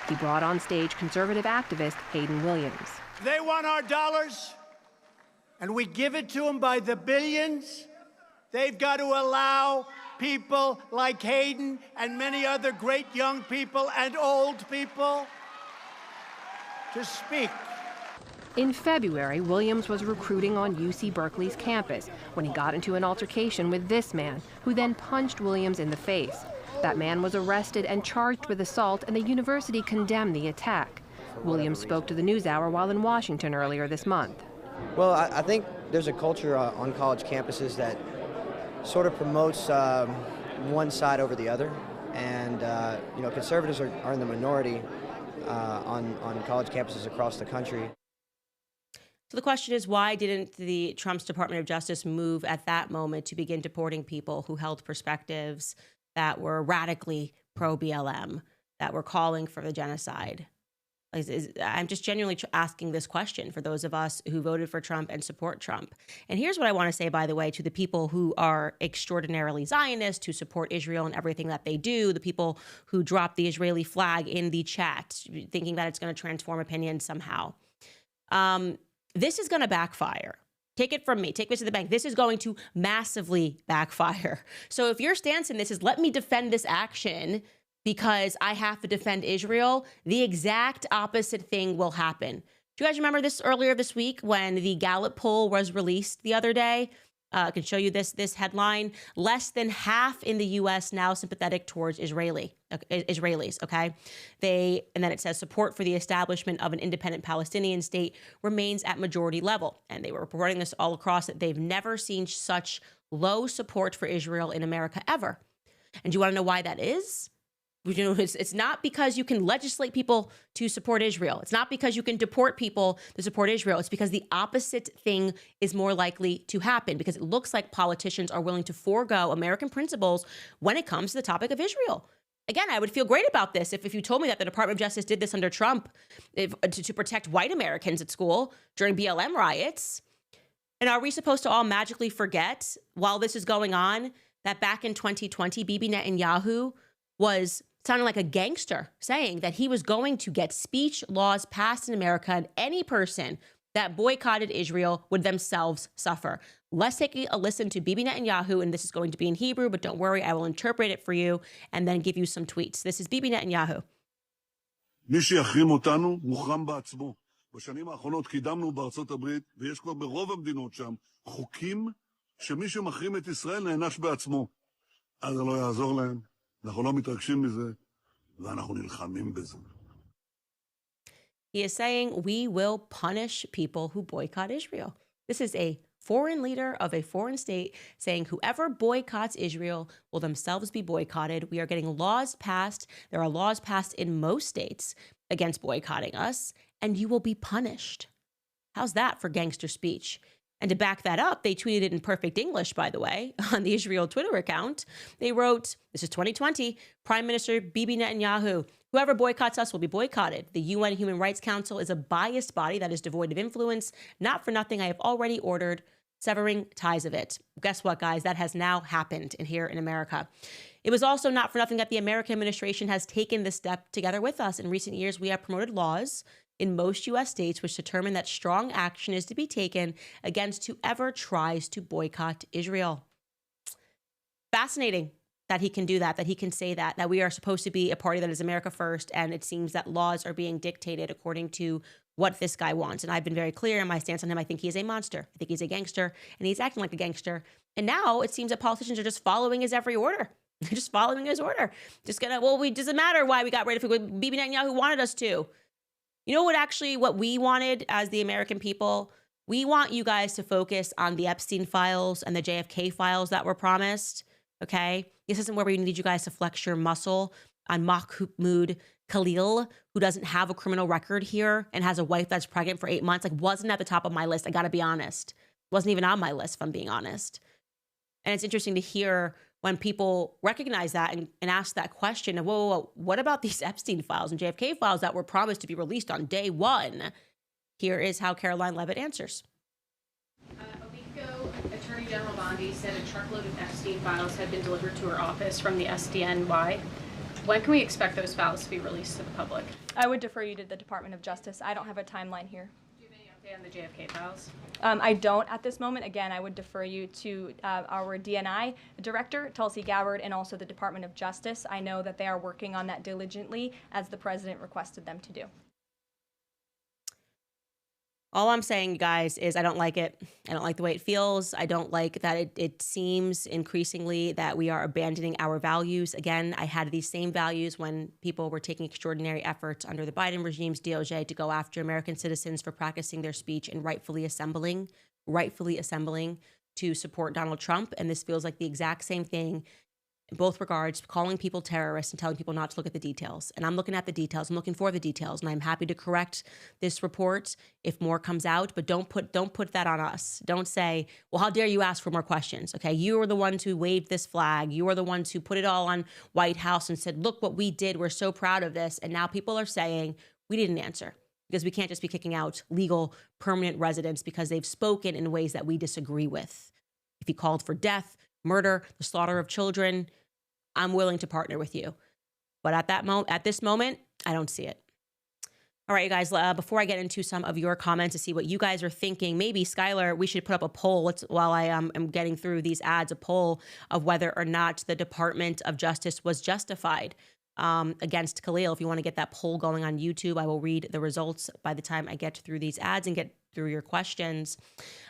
He brought on stage conservative activist Hayden Williams. They want our dollars, and we give it to them by the billions. They've got to allow people like Hayden and many other great young people and old people to speak. In February, Williams was recruiting on UC Berkeley's campus when he got into an altercation with this man, who then punched Williams in the face. That man was arrested and charged with assault, and the university condemned the attack. Williams spoke to the NewsHour while in Washington earlier this month. Well, I think there's a culture on college campuses that sort of promotes one side over the other. And, conservatives are in the minority on college campuses across the country. So the question is, why didn't the Trump's Department of Justice move at that moment to begin deporting people who held perspectives that were radically pro-BLM, that were calling for the genocide? I'm just genuinely asking this question for those of us who voted for Trump and support Trump. And here's what I want to say, by the way, to the people who are extraordinarily Zionist, who support Israel and everything that they do, the people who drop the Israeli flag in the chat, thinking that it's going to transform opinion somehow. This is going to backfire. Take it from me. Take this to the bank. This is going to massively backfire. So if your stance in this is, let me defend this action because I have to defend Israel, the exact opposite thing will happen. Do you guys remember this earlier this week when the Gallup poll was released the other day? I can show you this headline. Less than half in the U.S. now sympathetic towards Israelis, okay? And then it says support for the establishment of an independent Palestinian state remains at majority level. And they were reporting this all across that they've never seen such low support for Israel in America ever. And do you want to know why that is? It's not because you can legislate people to support Israel. It's not because you can deport people to support Israel. It's because the opposite thing is more likely to happen, because it looks like politicians are willing to forego American principles when it comes to the topic of Israel. Again, I would feel great about this if you told me that the Department of Justice did this under Trump to protect white Americans at school during BLM riots. And are we supposed to all magically forget, while this is going on, that back in 2020, Bibi Netanyahu was sounding like a gangster, saying that he was going to get speech laws passed in America, and any person that boycotted Israel would themselves suffer. Let's take a listen to Bibi Netanyahu, and this is going to be in Hebrew, but don't worry, I will interpret it for you and then give you some tweets. This is Bibi Netanyahu. מי שיחרים אותנו מוחרם בעצמו. בשנים האחרונות קידמנו בארצות הברית, ויש כבר ברוב המדינות שם, חוקים שמי שמחרים את ישראל נענש בעצמו. אז זה לא יעזור להם. אנחנו לא מתרגשים מזה, ואנחנו נלחמים בזה. He is saying we will punish people who boycott Israel. This is a foreign leader of a foreign state saying whoever boycotts Israel will themselves be boycotted. We are getting laws passed. There are laws passed in most states against boycotting us, and you will be punished. How's that for gangster speech? And to back that up, they tweeted it in perfect English, by the way, on the Israel Twitter account. They wrote, this is 2020, Prime Minister Bibi Netanyahu, whoever boycotts us will be boycotted. The UN Human Rights Council is a biased body that is devoid of influence. Not for nothing, I have already ordered severing ties of it. Guess what, guys? That has now happened here in America. It was also not for nothing that the American administration has taken this step together with us. In recent years, we have promoted laws in most U.S. states which determine that strong action is to be taken against whoever tries to boycott Israel. Fascinating that he can do that he can say that we are supposed to be a party that is America first, and it seems that laws are being dictated according to what this guy wants. And I've been very clear in my stance on him. I think he is a monster. I think he's a gangster, and he's acting like a gangster. And now it seems that politicians are just following his every order. They're just following his order. Doesn't matter why we got rid of it. Bibi Netanyahu wanted us to. You know what we wanted as the American people? We want you guys to focus on the Epstein files and the JFK files that were promised, okay? This isn't where we need you guys to flex your muscle on Mahmoud Khalil, who doesn't have a criminal record here and has a wife that's pregnant for 8 months, like wasn't at the top of my list. I got to be honest. Wasn't even on my list, if I'm being honest. And it's interesting to hear when people recognize that and ask that question of, whoa, what about these Epstein files and JFK files that were promised to be released on day one? Here is how Caroline Levitt answers. A week ago, Attorney General Bondi said a truckload of Epstein files had been delivered to her office from the SDNY. When can we expect those files to be released to the public? I would defer you to the Department of Justice. I don't have a timeline here. Do you have any update on the JFK files? I don't at this moment. Again, I would defer you to our DNI director, Tulsi Gabbard, and also the Department of Justice. I know that they are working on that diligently, as the president requested them to do. All I'm saying, guys, is I don't like it. I don't like the way it feels. I don't like that it seems increasingly that we are abandoning our values. Again, I had these same values when people were taking extraordinary efforts under the Biden regime's DOJ to go after American citizens for practicing their speech and rightfully assembling to support Donald Trump. And this feels like the exact same thing in both regards, calling people terrorists and telling people not to look at the details. And I'm looking at the details. I'm looking for the details, and I'm happy to correct this report if more comes out. But don't put that on us. Don't say, well, how dare you ask for more questions? Okay, you are the ones who waved this flag. You are the ones who put it all on White House and said, look what we did. We're so proud of this. And now people are saying we didn't answer, because we can't just be kicking out legal permanent residents because they've spoken in ways that we disagree with. If he called for death, murder, the slaughter of children, I'm willing to partner with you. But at this moment, I don't see it. All right, you guys, before I get into some of your comments to see what you guys are thinking, maybe, Skylar, we should put up a poll while I am getting through these ads, a poll of whether or not the Department of Justice was justified against Khalil. If you want to get that poll going on YouTube, I will read the results by the time I get through these ads and get through your questions.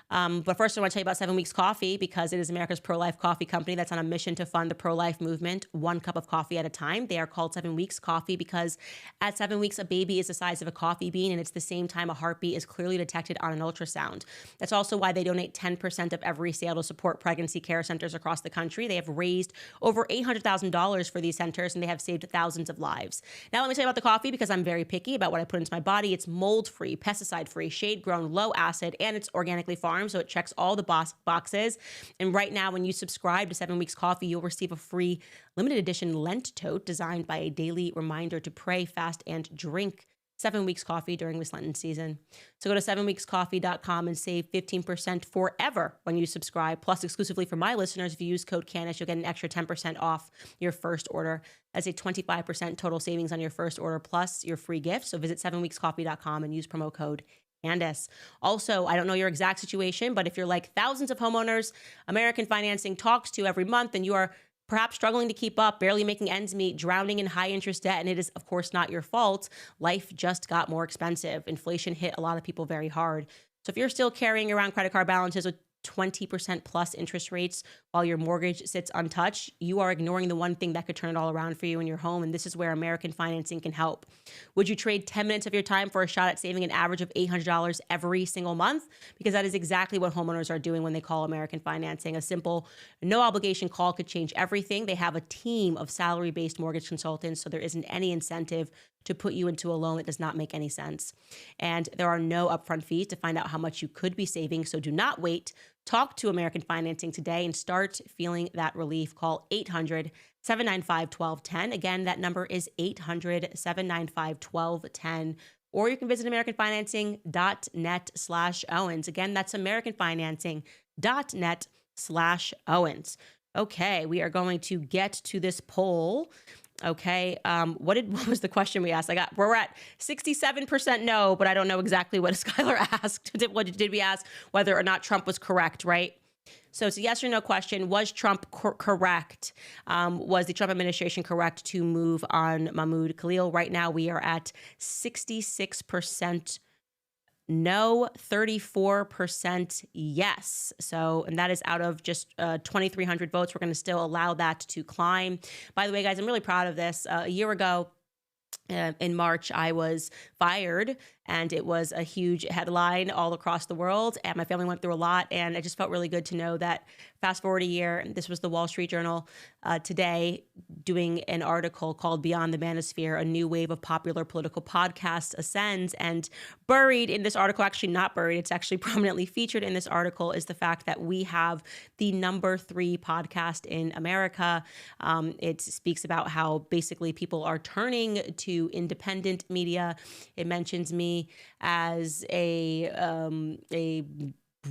But first, I want to tell you about 7 Weeks Coffee, because it is America's pro-life coffee company that's on a mission to fund the pro-life movement, one cup of coffee at a time. They are called 7 Weeks Coffee because at 7 weeks, a baby is the size of a coffee bean, and it's the same time a heartbeat is clearly detected on an ultrasound. That's also why they donate 10% of every sale to support pregnancy care centers across the country. They have raised over $800,000 for these centers, and they have saved thousands of lives. Now, let me tell you about the coffee, because I'm very picky about what I put into my body. It's mold-free, pesticide-free, shade-grown, low acid, and it's organically farmed, so it checks all the boxes. And right now, when you subscribe to 7 Weeks Coffee, you'll receive a free limited edition Lent tote designed by a daily reminder to pray, fast, and drink 7 Weeks Coffee during this Lenten season. So go to 7weekscoffee.com and save 15% forever when you subscribe. Plus, exclusively for my listeners, if you use code Candace, you'll get an extra 10% off your first order. That's a 25% total savings on your first order, plus your free gift. So visit 7weekscoffee.com and use promo code Candace. Also, I don't know your exact situation, but if you're like thousands of homeowners American Financing talks to every month, and you are perhaps struggling to keep up, barely making ends meet, drowning in high interest debt, and it is, of course, not your fault, life just got more expensive. Inflation hit a lot of people very hard. So if you're still carrying around credit card balances with 20% plus interest rates while your mortgage sits untouched, you are ignoring the one thing that could turn it all around for you in your home. And this is where American Financing can help. Would you trade 10 minutes of your time for a shot at saving an average of $800 every single month? Because that is exactly what homeowners are doing when they call American Financing. A simple, no obligation call could change everything. They have a team of salary-based mortgage consultants, so there isn't any incentive to put you into a loan that does not make any sense. And there are no upfront fees to find out how much you could be saving, so do not wait. Talk to American Financing today and start feeling that relief. Call 800-795-1210. Again, that number is 800-795-1210. Or you can visit AmericanFinancing.net/Owens. Again, that's AmericanFinancing.net/Owens. Okay, we are going to get to this poll. Okay, what was the question we asked? We're at 67% no, but I don't know exactly what Skylar asked. What did we ask? Whether or not Trump was correct, right? So it's a yes or no question. Was Trump correct? Was the Trump administration correct to move on Mahmoud Khalil? Right now, we are at 66% no, 34% yes. So, and that is out of just 2,300 votes. We're going to still allow that to climb. By the way, guys, I'm really proud of this. A year ago, in March, I was fired and it was a huge headline all across the world. And my family went through a lot, and it just felt really good to know that fast forward a year, and this was the Wall Street Journal today doing an article called Beyond the Manosphere, a new wave of popular political podcasts ascends. And buried in this article, actually not buried, it's actually prominently featured in this article, is the fact that we have the #3 podcast in America. It speaks about how basically people are turning to independent media. It mentions me as a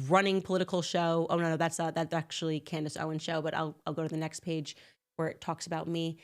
running political show. Oh no, that's actually Candace Owens' show, but I'll go to the next page where it talks about me.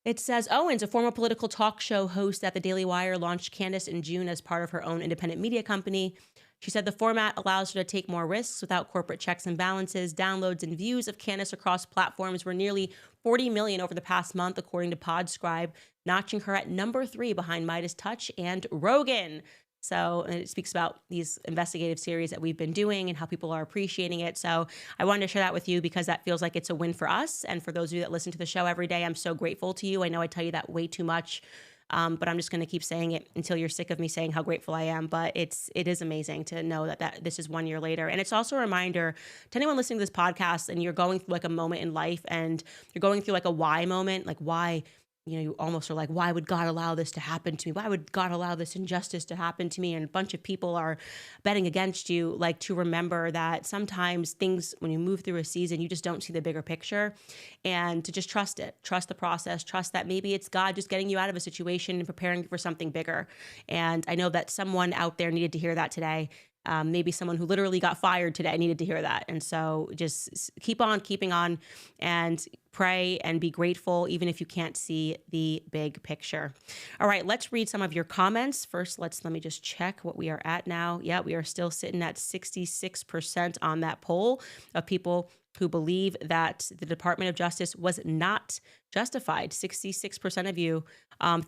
It says, Owens, a former political talk show host at the Daily Wire, launched Candace in June as part of her own independent media company. She said the format allows her to take more risks without corporate checks and balances. Downloads and views of Candace across platforms were nearly 40 million over the past month, according to Podscribe, notching her at #3 behind Midas Touch and Rogan. So it speaks about these investigative series that we've been doing and how people are appreciating it. So I wanted to share that with you because that feels like it's a win for us. And for those of you that listen to the show every day, I'm so grateful to you. I know I tell you that way too much, but I'm just going to keep saying it until you're sick of me saying how grateful I am. But it is amazing to know that this is 1 year later. And it's also a reminder to anyone listening to this podcast and you're going through like a moment in life and you're going through like a why moment, like why. You almost are like, why would God allow this to happen to me? Why would God allow this injustice to happen to me? And a bunch of people are betting against you, like to remember that sometimes things, when you move through a season, you just don't see the bigger picture, and to just trust it, trust the process, trust that maybe it's God just getting you out of a situation and preparing you for something bigger. And I know that someone out there needed to hear that today. Maybe someone who literally got fired today needed to hear that. And so just keep on keeping on and pray and be grateful, even if you can't see the big picture. All right, let's read some of your comments. First, let me just check what we are at now. Yeah, we are still sitting at 66% on that poll of people who believe that the Department of Justice was not justified. 66% of you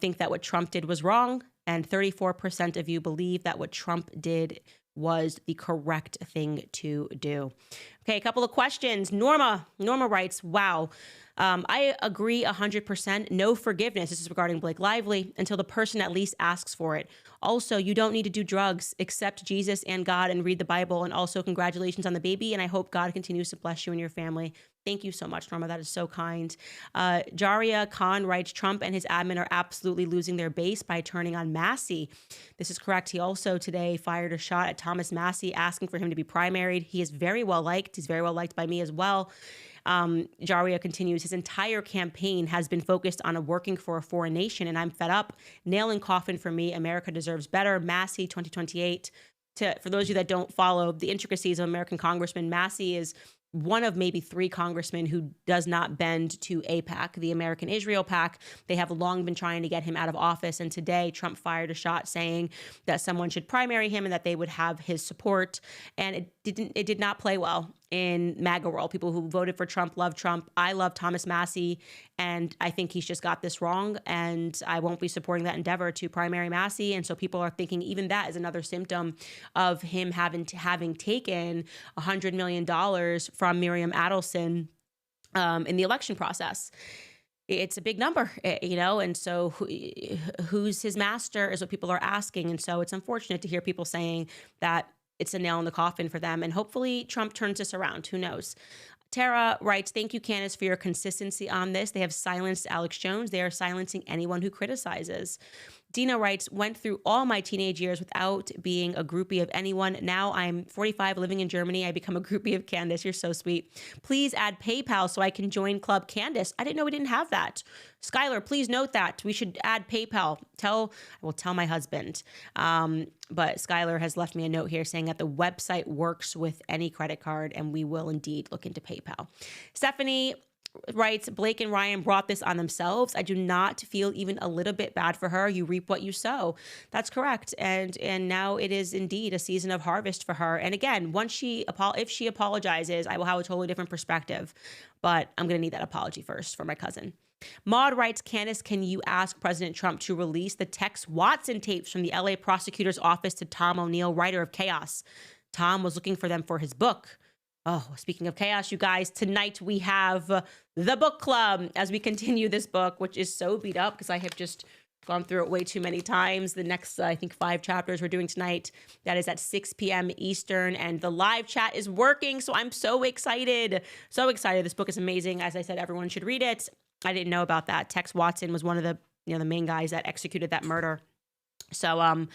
think that what Trump did was wrong, and 34% of you believe that what Trump did was the correct thing to do. Okay, a couple of questions. Norma writes, wow, I agree 100%. No forgiveness. This is regarding Blake Lively until the person at least asks for it. Also, you don't need to do drugs. Accept Jesus and God and read the Bible. And also, congratulations on the baby. And I hope God continues to bless you and your family. Thank you so much, Norma. That is so kind. Jaria Khan writes, Trump and his admin are absolutely losing their base by turning on Massey. This is correct. He also today fired a shot at Thomas Massey, asking for him to be primaried. He is very well liked. He's very well liked by me as well. Jaria continues, his entire campaign has been focused on working for a foreign nation, and I'm fed up. Nail in coffin for me. America deserves better. Massey 2028. For those of you that don't follow the intricacies of American Congressman, Massey is one of maybe 3 congressmen who does not bend to AIPAC, the American Israel PAC. They have long been trying to get him out of office. And today Trump fired a shot saying that someone should primary him and that they would have his support. And it did not play well in MAGA world. People who voted for Trump love Trump. I love Thomas Massey, and I think he's just got this wrong, and I won't be supporting that endeavor to primary Massey. And so people are thinking even that is another symptom of him having taken $100 million from Miriam Adelson in the election process. It's a big number, and so who's his master is what people are asking. And so it's unfortunate to hear people saying that it's a nail in the coffin for them. And hopefully Trump turns this around. Who knows? Tara writes, thank you, Candace, for your consistency on this. They have silenced Alex Jones. They are silencing anyone who criticizes. Dina writes, went through all my teenage years without being a groupie of anyone. Now I'm 45, living in Germany. I become a groupie of Candace. You're so sweet. Please add PayPal so I can join Club Candace. I didn't know we didn't have that. Skylar, please note that. We should add PayPal. I will tell my husband. But Skylar has left me a note here saying that the website works with any credit card, and we will indeed look into PayPal. Stephanie writes, Blake and Ryan brought this on themselves. I do not feel even a little bit bad for her. You reap what you sow. That's correct. And now it is indeed a season of harvest for her. And again, if she apologizes, I will have a totally different perspective. But I'm going to need that apology first for my cousin. Maud writes, Candace, can you ask President Trump to release the Tex Watson tapes from the LA prosecutor's office to Tom O'Neill, writer of Chaos? Tom was looking for them for his book. Oh, speaking of chaos, you guys, tonight we have the book club as we continue this book, which is so beat up because I have just gone through it way too many times. The next, I think, 5 chapters we're doing tonight, that is at 6 p.m. Eastern, and the live chat is working, so I'm so excited. So excited. This book is amazing. As I said, everyone should read it. I didn't know about that. Tex Watson was one of the, the main guys that executed that murder. So,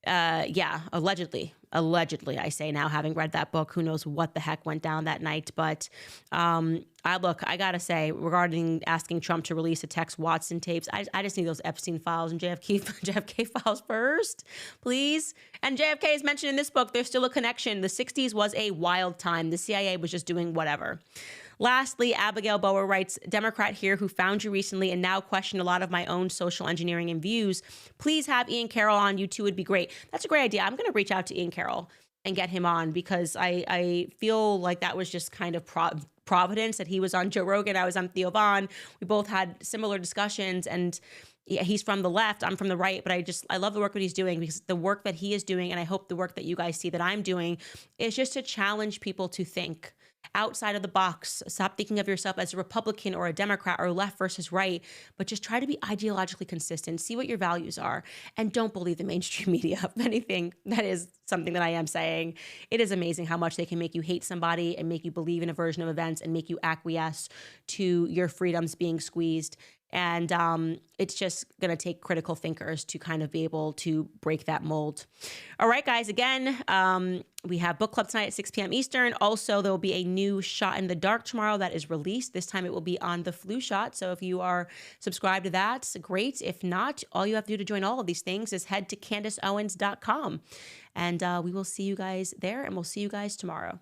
yeah, allegedly, I say now, having read that book, who knows what the heck went down that night. But I gotta say, regarding asking Trump to release the Tex Watson tapes, I just need those Epstein files and JFK files first, please. And JFK is mentioned in this book. There's still a connection. The 60s was a wild time. The CIA was just doing whatever. Lastly, Abigail Bower writes, Democrat here who found you recently and now questioned a lot of my own social engineering and views. Please have Ian Carroll on. You two would be great. That's a great idea. I'm going to reach out to Ian Carroll and get him on, because I feel like that was just kind of providence that he was on Joe Rogan. I was on Theo Vaughn. We both had similar discussions, and yeah, he's from the left, I'm from the right, but I love the work that he's doing, because the work that he is doing, and I hope the work that you guys see that I'm doing, is just to challenge people to think outside of the box. Stop thinking of yourself as a Republican or a Democrat or left versus right, but just try to be ideologically consistent, see what your values are, and don't believe the mainstream media. If anything, that is something that I am saying. It is amazing how much they can make you hate somebody and make you believe in a version of events and make you acquiesce to your freedoms being squeezed. And it's just going to take critical thinkers to kind of be able to break that mold. All right, guys, again, we have book club tonight at 6 p.m. Eastern. Also, there will be a new Shot in the Dark tomorrow that is released. This time it will be on the flu shot. So if you are subscribed to that, great. If not, all you have to do to join all of these things is head to CandaceOwens.com. And we will see you guys there, and we'll see you guys tomorrow.